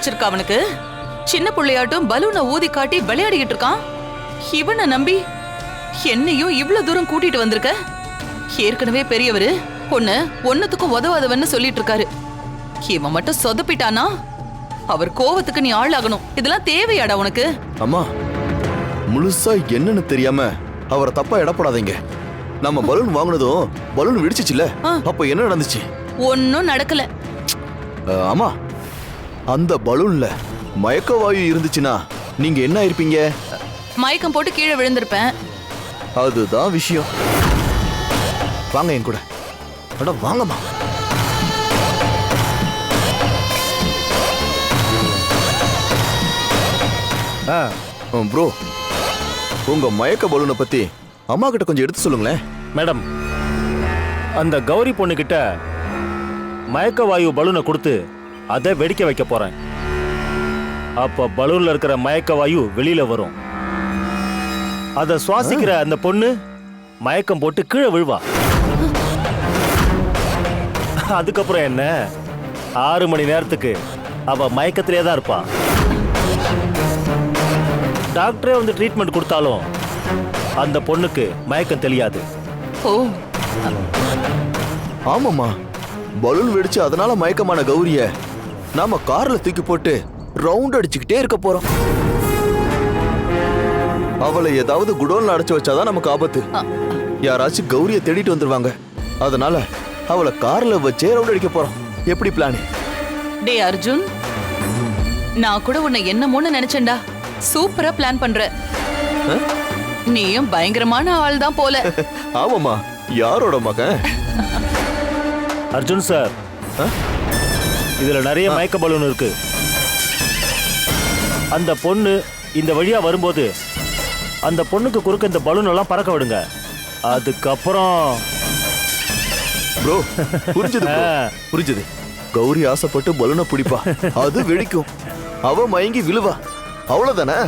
பிடிச்சிருக்கா அவனுக்கு? சின்ன புள்ளையாட்டும் பலூனை ஊதி காட்டி விளையாடிக்கிட்டு இருக்கான். இவனை நம்பி என்னையும் இவ்வளவு தூரம் கூட்டிட்டு வந்திருக்க. ஏற்கனவே பெரியவரு ஒன்னுத்துக்கும் உதவாதவன்னு சொல்லிட்டு இருக்காரு. இவன் மட்டும் சொதப்பிட்டானா அவர் கோவத்துக்கு நீ ஆளாகணும். இதெல்லாம் தேவையாடா உனக்கு? அம்மா, முழுசா என்னன்னு தெரியாம அவரை தப்பா இடப்படாதீங்க. நம்ம பலூன் வாங்கினதும் பலூன் வெடிச்சிச்சுல, அப்ப என்ன நடந்துச்சு? ஒன்னும் நடக்கல. ஆமா, அந்த பலூன்ல மயக்க வாயு இருந்துச்சுன்னா நீங்க என்ன ஆயிருப்பீங்க? மயக்கம் போட்டு கீழே விழுந்திருப்பேன். அதுதான் விஷயம். வாங்க என் கூட. அட வாங்கம்மா. ப்ரோ, உங்க மயக்க பலூனை பத்தி அம்மா கிட்ட கொஞ்சம் எடுத்து சொல்லுங்களேன். மேடம், அந்த கௌரி பொண்ணு கிட்ட மயக்க வாயு பலூனை கொடுத்து அதை வெடிக்க வைக்க போறேன். அப்ப பலூன்ல இருக்கிற மயக்க வாயு வெளியில வரும். அதை சுவாசிக்கிற அந்த பொண்ணு மயக்கம் போட்டு கீழே விழுவா. அதுக்கப்புறம் என்ன, 6 மணி நேரத்துக்கு அவ மயக்கத்திலே தான் இருப்பா. டாக்டரே வந்து ட்ரீட்மெண்ட் கொடுத்தாலும் அந்த பொண்ணுக்கு மயக்கம் தெரியாது. ஓ, ஆமாம்மா, பலூன் வெடிச்சு அதனால மயக்கமான கௌரிய நாம கார்ல தூக்கி போட்டு ரவுண்ட் அடிச்சுக்கிட்டே இருக்க போறோம். அவளை ஏதாவது குடோன்ல அடைச்சு வச்சாதான் நமக்கு ஆபத்து. யாராச்சும் கௌரிய தேடிட்டு வந்துருவாங்க. அதனால அவளை கார்ல வச்சே ரவுண்ட் அடிக்க போறோம். எப்படி பிளான்? டே அர்ஜுன், நான் கூட உன்னை என்னமோன்னு நினைச்சேன்டா. சூப்பரா பிளான் பண்ற. நீயும் பயங்கரமான ஆள் தான் போல. ஆமாமா, யாரோட மகன்? அர்ஜுன் சார், இதுல நிறைய மயக்க பலூன் இருக்கு. அந்த பொண்ணு இந்த வழியா வரும்போது அந்த பொண்ணுக்கு குறுக்க இந்த பலூன் எல்லாம் பறக்க விடுங்க. அதுக்கப்புறம் ப்ரோ, புரிஞ்சது புரிஞ்சது. கௌரி ஆசைப்பட்டு பலூனை பிடிப்பா, அது வெடிக்கும், அவ மயங்கி விழுவா, அவ்வளவுதானே?